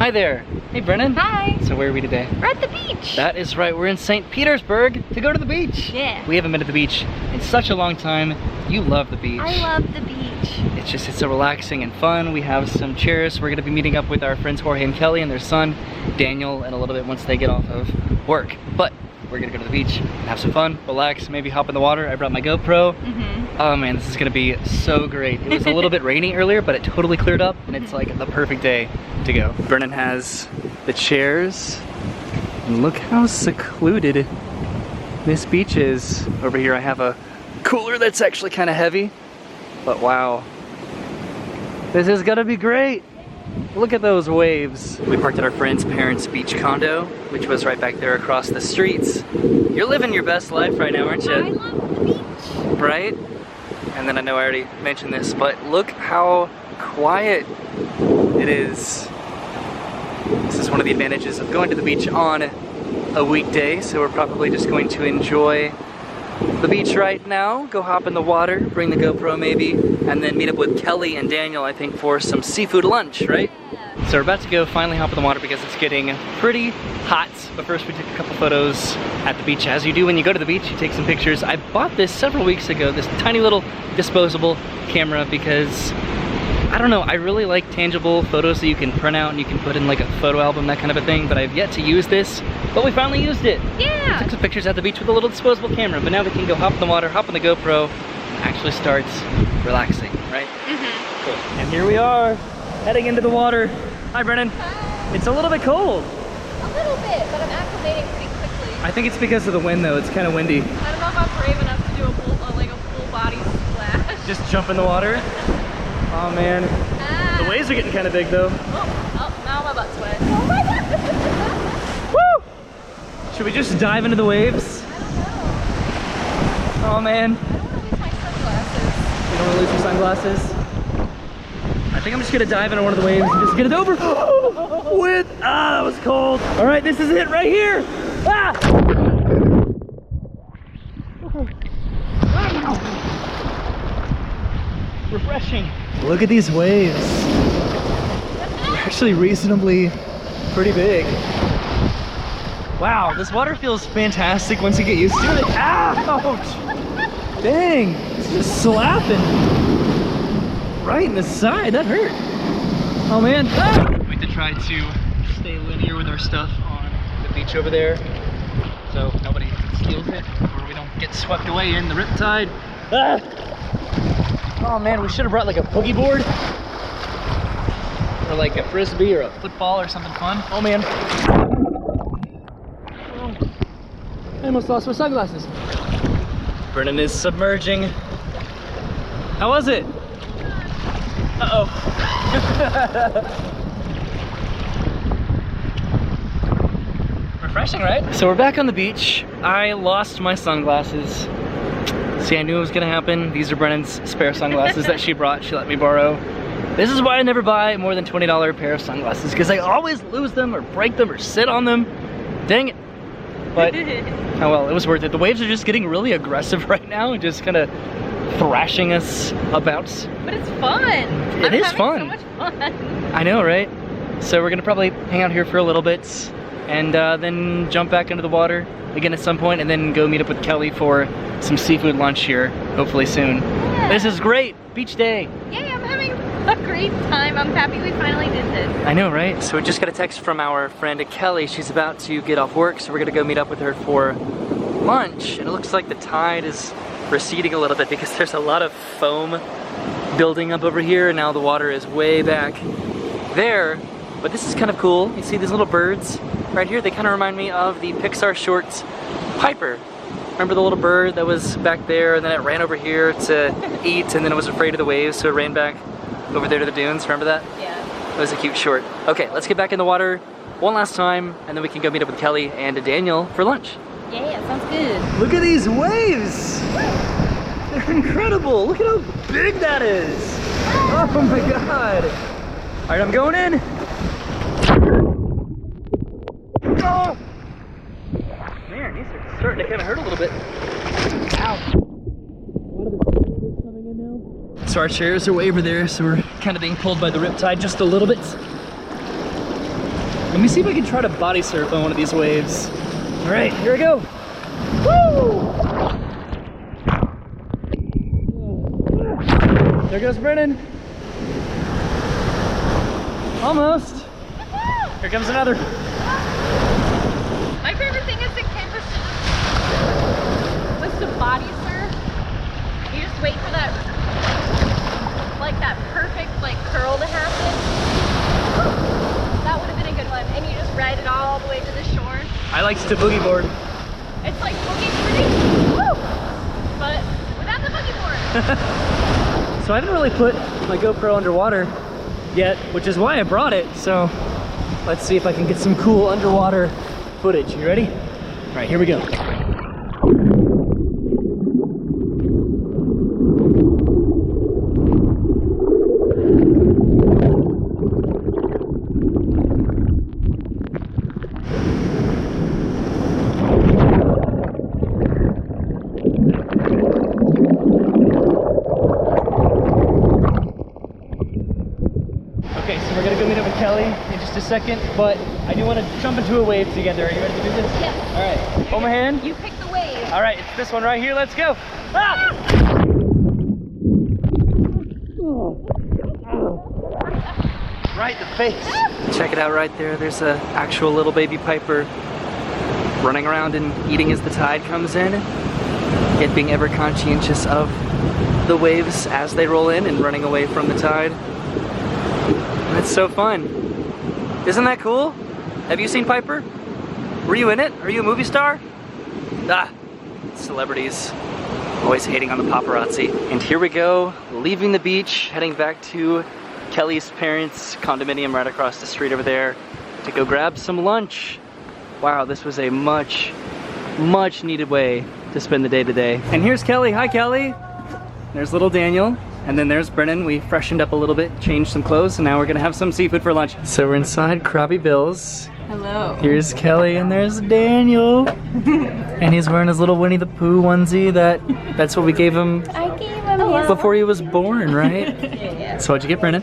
Hi there. Hey Brennan. Hi. So where are we today? We're at the beach. That is right, we're in St. Petersburg to go to the beach. Yeah. We haven't been to the beach in such a long time. You love the beach. I love the beach. It's so relaxing and fun. We have some chairs. We're gonna be meeting up with our friends Jorge and Kelly and their son, Daniel, in a little bit once they get off of work. But we're gonna go to the beach and have some fun, relax, maybe hop in the water. I brought my GoPro. Oh man, this is gonna be so great. It was a little bit rainy earlier, but it totally cleared up and it's like the perfect day to go. Brennan has the chairs and look how secluded this beach is. Over here I have a cooler that's actually kind of heavy, but wow. This is gonna be great. Look at those waves. We parked at our friend's parents' beach condo, which was right back there across the streets. You're living your best life right now, aren't you? I love the beach. Right? And then I know I already mentioned this, but look how quiet it is. This is one of the advantages of going to the beach on a weekday, so we're probably just going to enjoy the beach right now, go hop in the water, bring the GoPro maybe, and then meet up with Kelly and Daniel, I think, for some seafood lunch, right? Yeah. So we're about to go finally hop in the water because it's getting pretty hot. But first we took a couple photos at the beach. As you do when you go to the beach, you take some pictures. I bought this several weeks ago, this tiny little disposable camera, because I don't know, I really like tangible photos that you can print out and you can put in like a photo album, that kind of a thing, but I've yet to use this, but we finally used it. Yeah. Took some pictures at the beach with a little disposable camera, but now we can go hop in the water, hop on the GoPro, and actually start relaxing, right? Cool. And here we are, heading into the water. Hi, Brennan. Hi. It's a little bit cold. A little bit, but I'm acclimating pretty quickly. I think it's because of the wind though, it's kind of windy. I don't know if I'm brave enough to do a full body splash. Just jump in the water. Oh man, the waves are getting kind of big though. Oh, now my butt's wet. Oh my god! Woo! Should we just dive into the waves? I don't know. Oh man. I don't want to lose my sunglasses. You don't want to lose your sunglasses? I think I'm just gonna dive into one of the waves and just get it over with. Ah, that was cold. All right, this is it right here. Ah! Refreshing. Look at these waves. They're actually reasonably pretty big. Wow, this water feels fantastic once you get used to it. Ouch! Dang, it's just slapping right in the side. That hurt. Oh man. Ah! We have to try to stay linear with our stuff on the beach over there, so nobody steals it or we don't get swept away in the riptide. Ah! Oh man, we should have brought like a boogie board or like a frisbee or a football or something fun. Oh man. Oh, I almost lost my sunglasses. Brennan is submerging. How was it? Uh-oh. Refreshing, right? So we're back on the beach. I lost my sunglasses. See, I knew it was gonna happen. These are Brennan's spare sunglasses that she brought. She let me borrow. This is why I never buy more than $20 pair of sunglasses, because I always lose them or break them or sit on them. Dang it. But, oh well, it was worth it. The waves are just getting really aggressive right now and just kind of thrashing us about. But it's fun. It is fun. So much fun. I know, right? So we're gonna probably hang out here for a little bit and then jump back into the water again at some point and then go meet up with Kelly for some seafood lunch here, hopefully soon. Yeah. This is great, beach day. Yay, I'm having a great time. I'm happy we finally did this. I know, right? So we just got a text from our friend Kelly. She's about to get off work, so we're gonna go meet up with her for lunch. And it looks like the tide is receding a little bit because there's a lot of foam building up over here, and now the water is way back there. But this is kind of cool. You see these little birds right here? They kind of remind me of the Pixar short Piper. Remember the little bird that was back there and then it ran over here to eat and then it was afraid of the waves, so it ran back over there to the dunes? Remember that? Yeah. It was a cute short. Okay, let's get back in the water one last time and then we can go meet up with Kelly and Daniel for lunch. Yeah, sounds good. Look at these waves! They're incredible! Look at how big that is! Oh my god! Alright, I'm going in! Oh! Man, these are starting to kind of hurt a little bit. Ow! Coming in now. So our chairs are way over there, so we're kind of being pulled by the riptide just a little bit. Let me see if I can try to body surf on one of these waves. All right, here we go. Woo! There goes Brennan. Almost. Here comes another. My favorite thing as a kid was to body surf. You just wait for that, like that perfect like curl to happen. That would have been a good one. And you just ride it all the way to the shore. I liked to boogie board. It's like boogie boarding, woo! But without the boogie board. So I haven't really put my GoPro underwater yet, which is why I brought it. So let's see if I can get some cool underwater footage. You ready? All right, here we go. Okay, so we're gonna go meet up with Kelly in just a second, but I do want to jump into a wave together. Are you ready to do this? Yes. All right, hold my hand. You pick the wave. All right, it's this one right here. Let's go. Ah! Right in the face. Check it out right there. There's an actual little baby piper running around and eating as the tide comes in, yet being ever conscientious of the waves as they roll in and running away from the tide. That's so fun. Isn't that cool? Have you seen Piper? Were you in it? Are you a movie star? Ah, celebrities always hating on the paparazzi. And here we go, leaving the beach, heading back to Kelly's parents' condominium right across the street over there to go grab some lunch. Wow, this was a much needed way to spend the day today. And here's Kelly. Hi, Kelly. There's little Daniel. And then there's Brennan. We freshened up a little bit, changed some clothes, and now we're gonna have some seafood for lunch. So we're inside Krabby Bill's. Hello. Here's Kelly and there's Daniel. And he's wearing his little Winnie the Pooh onesie that's what we gave him I gave him before he was born, right? Yeah. So what'd you get, Brennan?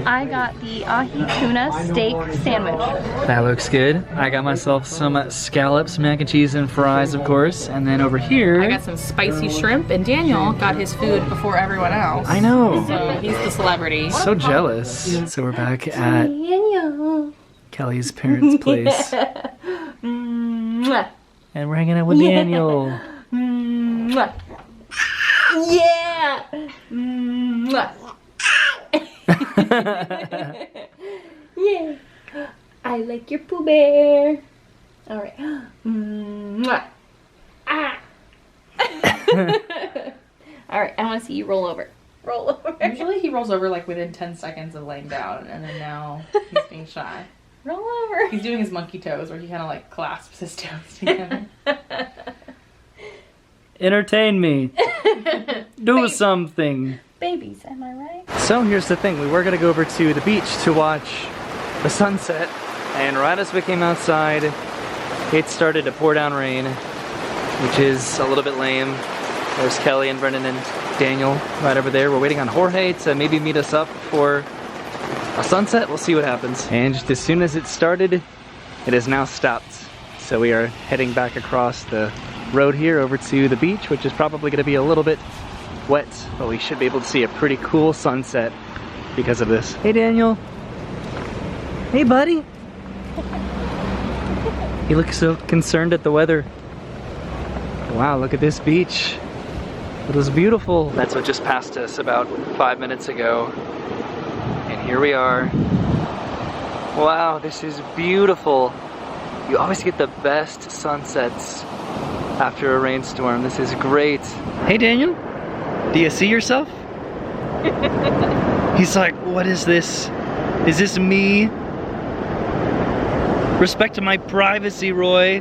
I got the ahi tuna steak sandwich. That looks good. I got myself some scallops, mac and cheese, and fries, of course. And then over here, I got some spicy shrimp, and Daniel got his food before everyone else. I know. So he's the celebrity. So jealous. So we're back at Kelly's parents' place. Mwah. And we're hanging out with Daniel. Mwah. Yeah. Mwah. Yeah. I like your Pooh Bear. All right. Mwah. Ah. All right. I want to see you roll over. Roll over. Usually he rolls over like within 10 seconds of laying down, and then now he's being shy. Roll over. He's doing his monkey toes, where he kind of like clasps his toes together. Entertain me. Do something. Babies, am I right? So here's the thing. We were going to go over to the beach to watch the sunset. And right as we came outside, it started to pour down rain, which is a little bit lame. There's Kelly and Brennan and Daniel right over there. We're waiting on Jorge to maybe meet us up for a sunset. We'll see what happens. And just as soon as it started, it has now stopped. So we are heading back across the road here over to the beach, which is probably going to be a little bit wet, but we should be able to see a pretty cool sunset because of this. Hey, Daniel. Hey, buddy. He looks so concerned at the weather. Wow, look at this beach. It was beautiful. That's what just passed us about 5 minutes ago. And here we are. Wow, this is beautiful. You always get the best sunsets after a rainstorm. This is great. Hey, Daniel. Do you see yourself? He's like, what is this? Is this me? Respect to my privacy, Roy.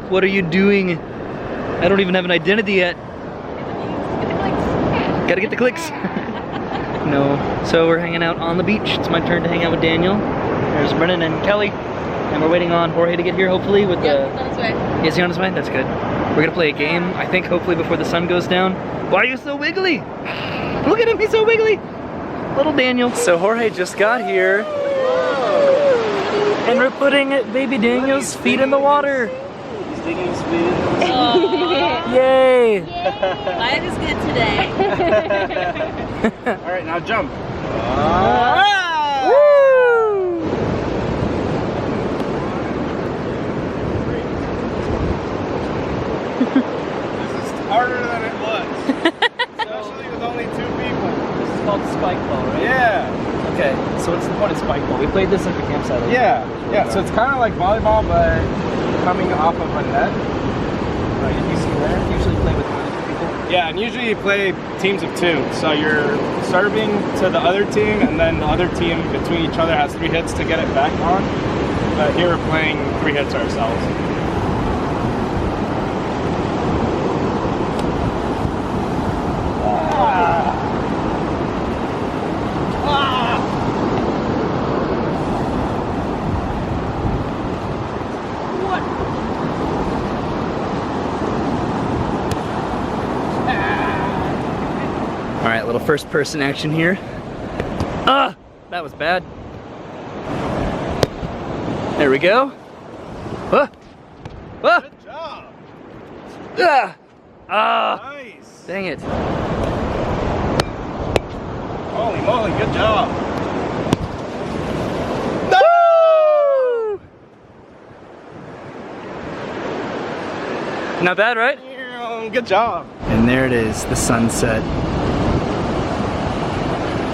What are you doing? I don't even have an identity yet. Gotta get the clicks. No. So we're hanging out on the beach. It's my turn to hang out with Daniel. There's Brennan and Kelly. And we're waiting on Jorge to get here, hopefully, with Yep, on his way. Is he on his way? That's good. We're gonna play a game, I think, hopefully before the sun goes down. Why are you so wiggly? Look at him, he's so wiggly. Little Daniel. So Jorge just got here. And we're putting baby Daniel's feet in the water. He's digging his feet in the water. Yay! Life is good today. Alright, now jump. Woo! This is harder than it was. Especially with only 2 people. This is called spike ball, right? Yeah. Okay, so what's the point of spike ball? We played this at the campsite. Yeah. So it's kind of like volleyball, but coming off of a net. Right, and you see there, usually play with how many people? Yeah, and usually you play teams of 2. So you're serving to the other team, and then the other team between each other has 3 hits to get it back on. But here we're playing 3 hits ourselves. All right, little first person action here. Ah, that was bad. There we go. Ah, ah, Good job. ah, ah. Nice. Dang it. Holy moly, good job. No! Not bad, right? Good job. And there it is, the sunset.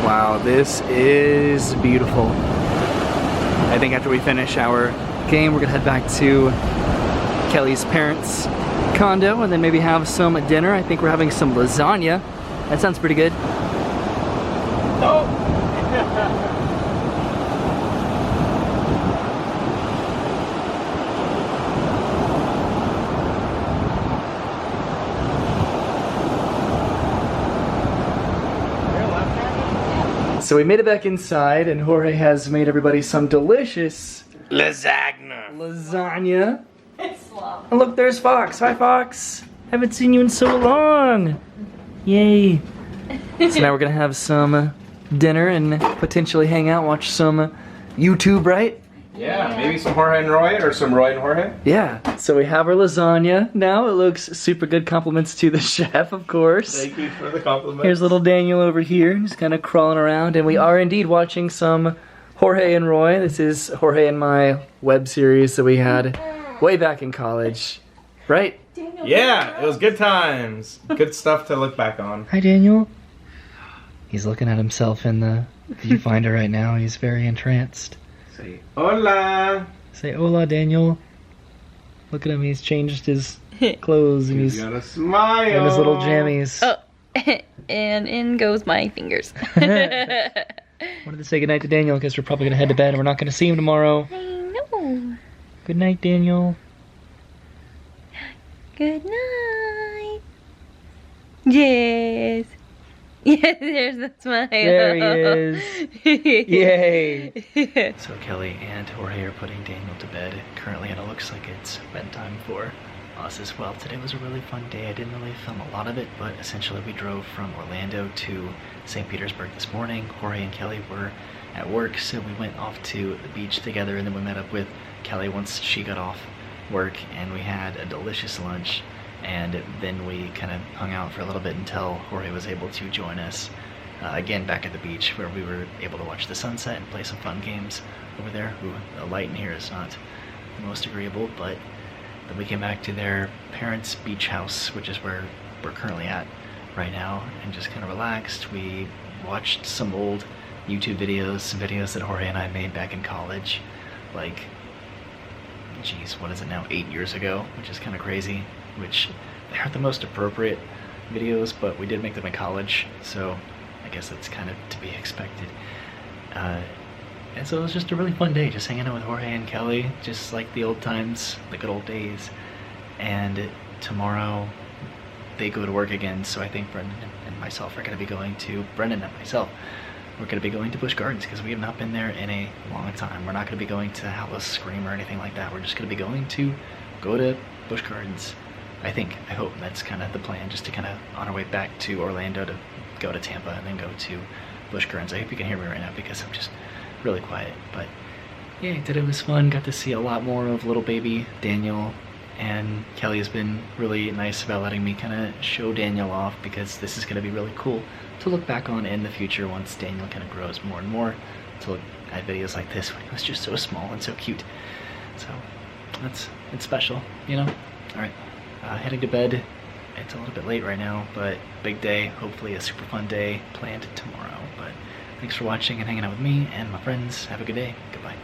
Wow, this is beautiful. I think after we finish our game, we're gonna head back to Kelly's parents' condo and then maybe have some dinner. I think we're having some lasagna. That sounds pretty good. Oh. So we made it back inside and Jorge has made everybody some delicious lasagna. And look, there's Fox. Hi, Fox. Haven't seen you in so long. Yay. So now we're gonna have some dinner and potentially hang out, watch some YouTube, right? Yeah, maybe some Jorge and Roy, or some Roy and Jorge. Yeah. So we have our lasagna now. It looks super good. Compliments to the chef, of course. Thank you for the compliment. Here's little Daniel over here. He's kind of crawling around. And we are indeed watching some Jorge and Roy. This is Jorge and my web series that we had way back in college. Right? Yeah, it was good times. Good stuff to look back on. Hi, Daniel. He's looking at himself in the viewfinder right now. He's very entranced. Say hola. Say hola, Daniel. Look at him. He's changed his clothes and He's got a smile. and his little jammies. Oh, and in goes my fingers. Wanted to say goodnight to Daniel because we're probably going to head to bed and we're not going to see him tomorrow. I know. Good night, Daniel. Good night. Yes. Yes, there's the smile. There he is. Yay. So Kelly and Jorge are putting Daniel to bed currently, and it looks like it's bedtime for us as well. Today was a really fun day. I didn't really film a lot of it, but essentially we drove from Orlando to St. Petersburg this morning. Jorge and Kelly were at work, so we went off to the beach together, and then we met up with Kelly once she got off work, and we had a delicious lunch. And then we kind of hung out for a little bit until Jorge was able to join us again back at the beach, where we were able to watch the sunset and play some fun games over there. Ooh, the light in here is not the most agreeable, but then we came back to their parents' beach house, which is where we're currently at right now, and just kind of relaxed. We watched some old YouTube videos, some videos that Jorge and I made back in college, like, geez, what is it now, 8 years ago, which is kind of crazy. Which they aren't the most appropriate videos, but we did make them in college, so I guess that's kind of to be expected. And so it was just a really fun day, just hanging out with Jorge and Kelly, just like the old times, the good old days. And tomorrow they go to work again, so I think Brendan and myself are going to be going to, Brendan and myself, we're going to be going to Busch Gardens because we have not been there in a long time. We're not going to be going to Hallows Scream or anything like that. We're just going to be going to go to Busch Gardens. I hope that's kind of the plan, just to kind of on our way back to Orlando to go to Tampa and then go to Busch Gardens. I hope you can hear me right now because I'm just really quiet, but yeah, I did. It was fun. Got to see a lot more of little baby Daniel, and Kelly has been really nice about letting me kind of show Daniel off, because this is going to be really cool to look back on in the future once Daniel kind of grows more and more, to look at videos like this when he was just so small and so cute. So it's special, you know? All right, heading to bed. It's a little bit late right now, but big day. Hopefully a super fun day planned tomorrow. But thanks for watching and hanging out with me and my friends. Have a good day. Goodbye.